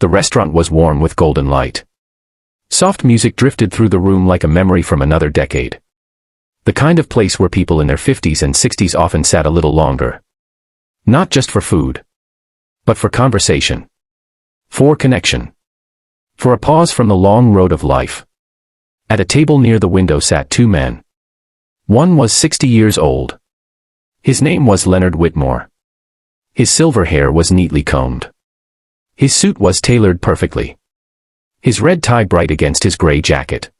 The restaurant was warm with golden light. Soft music drifted through the room like a memory from another decade. The kind of place where people in their 50s and 60s often sat a little longer. Not just for food, but for conversation. For connection. For a pause from the long road of life. At a table near the window sat two men. One was 60 years old. His name was Leonard Whitmore. His silver hair was neatly combed. His suit was tailored perfectly. His red tie bright against his gray jacket.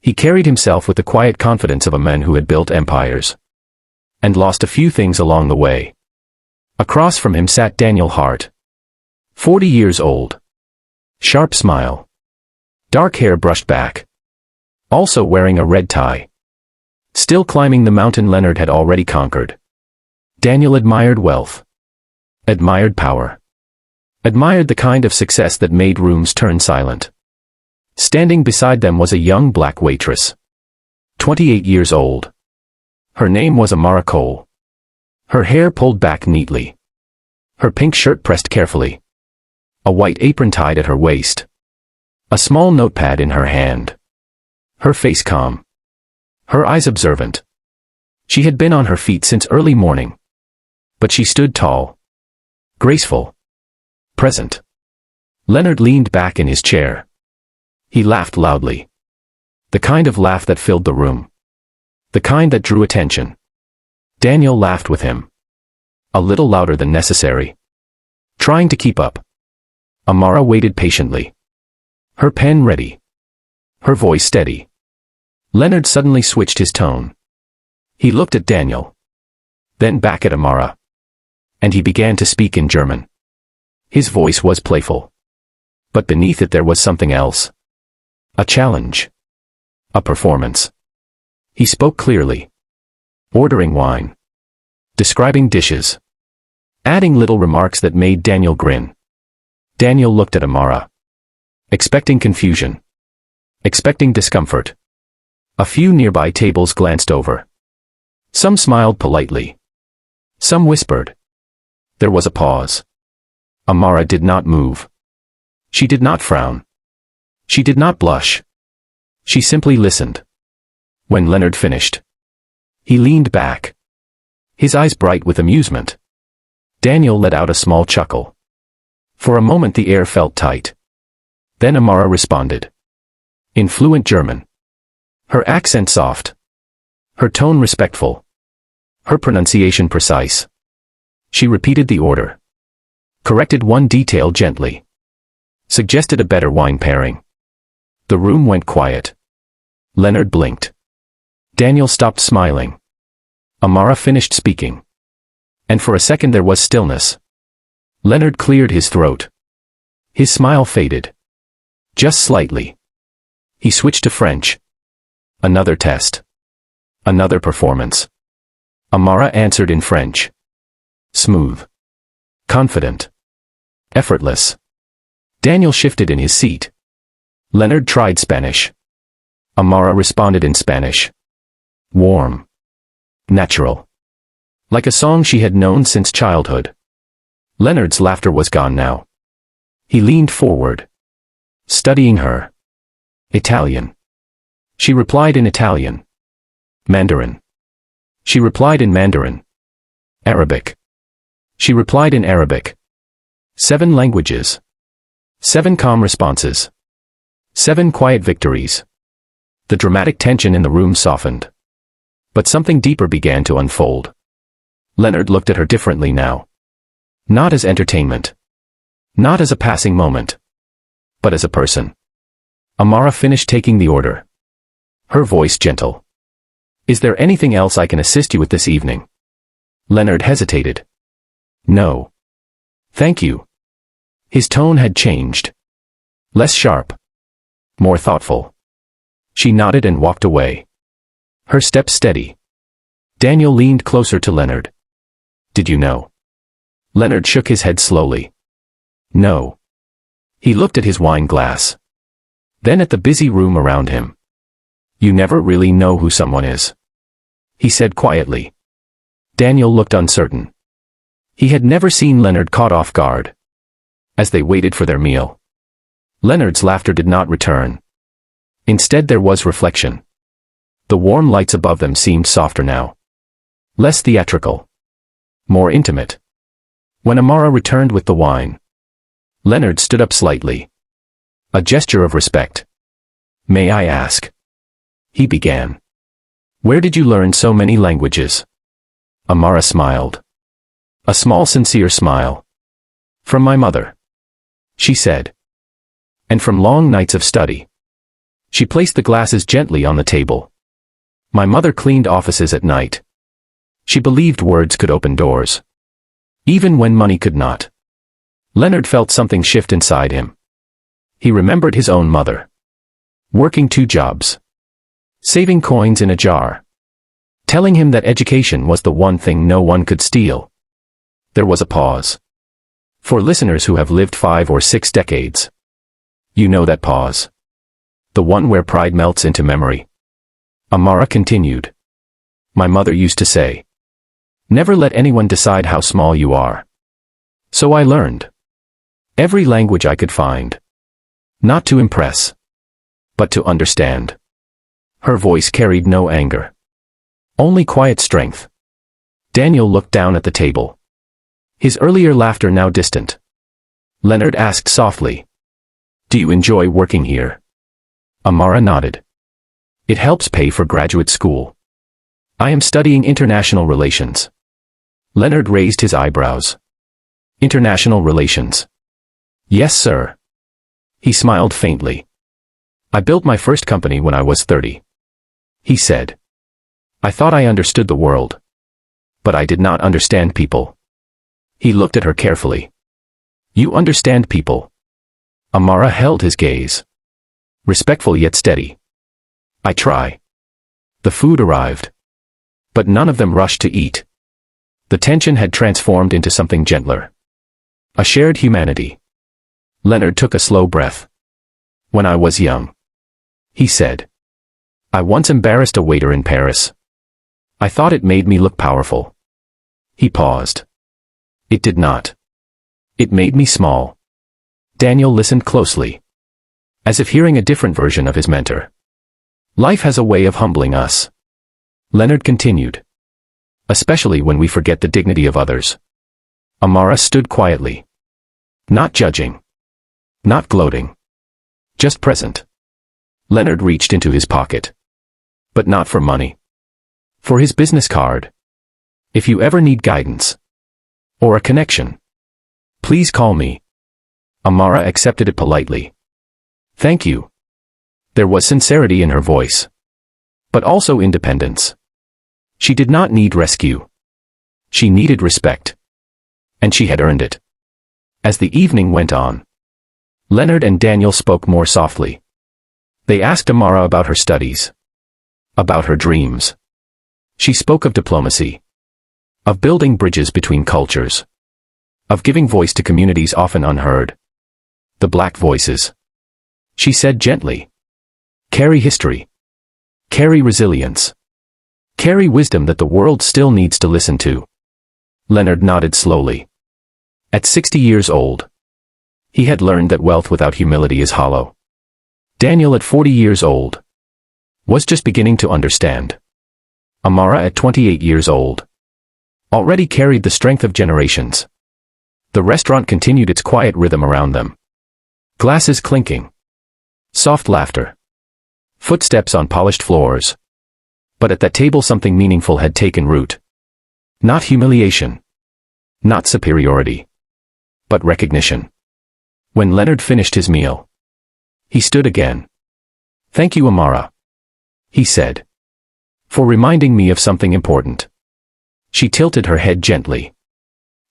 He carried himself with the quiet confidence of a man who had built empires. And lost a few things along the way. Across from him sat Daniel Hart. 40 years old. Sharp smile. Dark hair brushed back. Also wearing a red tie. Still climbing the mountain Leonard had already conquered. Daniel admired wealth. Admired power. Admired the kind of success that made rooms turn silent. Standing beside them was a young black waitress. 28 years old. Her name was Amara Cole. Her hair pulled back neatly. Her pink shirt pressed carefully. A white apron tied at her waist. A small notepad in her hand. Her face calm. Her eyes observant. She had been on her feet since early morning. But she stood tall. Graceful. Present. Leonard leaned back in his chair. He laughed loudly. The kind of laugh that filled the room. The kind that drew attention. Daniel laughed with him. A little louder than necessary. Trying to keep up. Amara waited patiently. Her pen ready. Her voice steady. Leonard suddenly switched his tone. He looked at Daniel. Then back at Amara. And he began to speak in German. His voice was playful. But beneath it there was something else. A challenge. A performance. He spoke clearly. Ordering wine. Describing dishes. Adding little remarks that made Daniel grin. Daniel looked at Amara. Expecting confusion. Expecting discomfort. A few nearby tables glanced over. Some smiled politely. Some whispered. There was a pause. Amara did not move. She did not frown. She did not blush. She simply listened. When Leonard finished, he leaned back. His eyes bright with amusement. Daniel let out a small chuckle. For a moment the air felt tight. Then Amara responded. In fluent German. Her accent soft. Her tone respectful. Her pronunciation precise. She repeated the order. Corrected one detail gently. Suggested a better wine pairing. The room went quiet. Leonard blinked. Daniel stopped smiling. Amara finished speaking. And for a second there was stillness. Leonard cleared his throat. His smile faded. Just slightly. He switched to French. Another test. Another performance. Amara answered in French. Smooth. Confident. Effortless. Daniel shifted in his seat. Leonard tried Spanish. Amara responded in Spanish. Warm. Natural. Like a song she had known since childhood. Leonard's laughter was gone now. He leaned forward. Studying her. Italian. She replied in Italian. Mandarin. She replied in Mandarin. Arabic. She replied in Arabic. 7 languages. 7 calm responses. 7 quiet victories. The dramatic tension in the room softened. But something deeper began to unfold. Leonard looked at her differently now. Not as entertainment. Not as a passing moment. But as a person. Amara finished taking the order. Her voice gentle. Is there anything else I can assist you with this evening? Leonard hesitated. No. Thank you. His tone had changed. Less sharp. More thoughtful. She nodded and walked away. Her step steady. Daniel leaned closer to Leonard. Did you know? Leonard shook his head slowly. No. He looked at his wine glass. Then at the busy room around him. You never really know who someone is. He said quietly. Daniel looked uncertain. He had never seen Leonard caught off guard. As they waited for their meal, Leonard's laughter did not return. Instead there was reflection. The warm lights above them seemed softer now. Less theatrical. More intimate. When Amara returned with the wine, Leonard stood up slightly. A gesture of respect. "May I ask?" he began. "Where did you learn so many languages?" Amara smiled. A small sincere smile. "From my mother," she said. "And from long nights of study." She placed the glasses gently on the table. "My mother cleaned offices at night. She believed words could open doors. Even when money could not." Leonard felt something shift inside him. He remembered his own mother. Working 2 jobs. Saving coins in a jar. Telling him that education was the one thing no one could steal. There was a pause. For listeners who have lived 5 or 6 decades. You know that pause. The one where pride melts into memory. Amara continued. "My mother used to say, never let anyone decide how small you are. So I learned every language I could find. Not to impress, but to understand." Her voice carried no anger. Only quiet strength. Daniel looked down at the table. His earlier laughter now distant. Leonard asked softly, "Do you enjoy working here?" Amara nodded. "It helps pay for graduate school. I am studying international relations." Leonard raised his eyebrows. "International relations?" "Yes, sir." He smiled faintly. "I built my first company when I was 30. He said. "I thought I understood the world. But I did not understand people." He looked at her carefully. "You understand people." Amara held his gaze. Respectful yet steady. "I try." The food arrived. But none of them rushed to eat. The tension had transformed into something gentler. A shared humanity. Leonard took a slow breath. "When I was young," he said, "I once embarrassed a waiter in Paris. I thought it made me look powerful." He paused. "It did not. It made me small." Daniel listened closely, as if hearing a different version of his mentor. "Life has a way of humbling us," Leonard continued. "Especially when we forget the dignity of others." Amara stood quietly. Not judging. Not gloating. Just present. Leonard reached into his pocket. But not for money. For his business card. "If you ever need guidance. Or a connection. Please call me." Amara accepted it politely. "Thank you." There was sincerity in her voice. But also independence. She did not need rescue. She needed respect. And she had earned it. As the evening went on, Leonard and Daniel spoke more softly. They asked Amara about her studies. About her dreams. She spoke of diplomacy. Of building bridges between cultures. Of giving voice to communities often unheard. The black voices. She said gently. Carry history. Carry resilience. Carry wisdom that the world still needs to listen to. Leonard nodded slowly. At 60 years old, he had learned that wealth without humility is hollow. Daniel at 40 years old was just beginning to understand. Amara at 28 years old already carried the strength of generations. The restaurant continued its quiet rhythm around them. Glasses clinking. Soft laughter. Footsteps on polished floors. But at that table something meaningful had taken root. Not humiliation. Not superiority. But recognition. When Leonard finished his meal, he stood again. "Thank you, Amara," he said, "for reminding me of something important." She tilted her head gently.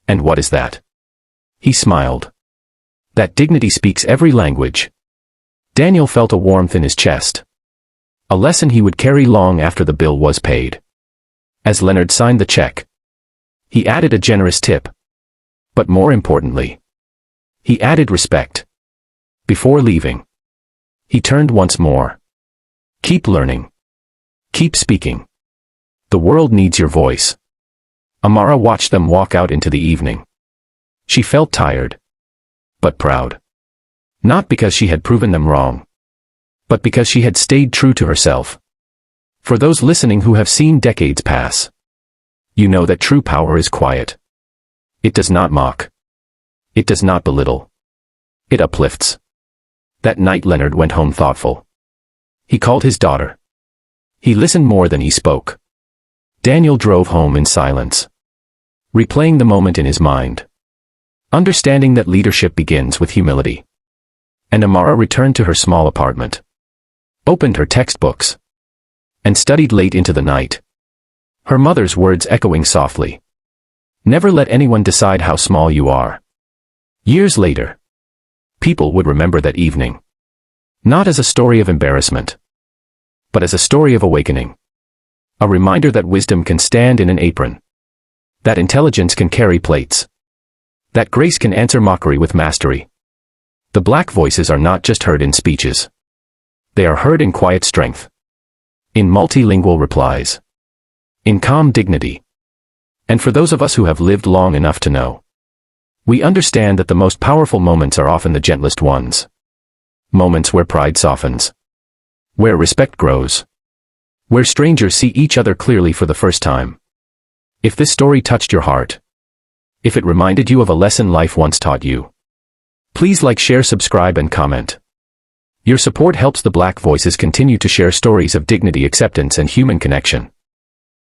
"And what is that?" He smiled. "That dignity speaks every language." Daniel felt a warmth in his chest. A lesson he would carry long after the bill was paid. As Leonard signed the check, he added a generous tip. But more importantly, he added respect. Before leaving, he turned once more. "Keep learning. Keep speaking. The world needs your voice." Amara watched them walk out into the evening. She felt tired, but proud. Not because she had proven them wrong, but because she had stayed true to herself. For those listening who have seen decades pass, you know that true power is quiet. It does not mock. It does not belittle. It uplifts. That night Leonard went home thoughtful. He called his daughter. He listened more than he spoke. Daniel drove home in silence, replaying the moment in his mind, understanding that leadership begins with humility. And Amara returned to her small apartment, opened her textbooks, and studied late into the night. Her mother's words echoing softly. Never let anyone decide how small you are. Years later, people would remember that evening, not as a story of embarrassment, but as a story of awakening. A reminder that wisdom can stand in an apron, that intelligence can carry plates, that grace can answer mockery with mastery. The black voices are not just heard in speeches. They are heard in quiet strength, in multilingual replies, in calm dignity. And for those of us who have lived long enough to know, we understand that the most powerful moments are often the gentlest ones. Moments where pride softens, where respect grows, where strangers see each other clearly for the first time. If this story touched your heart, if it reminded you of a lesson life once taught you, please like, share, subscribe, and comment. Your support helps the Black Voices continue to share stories of dignity, acceptance, and human connection.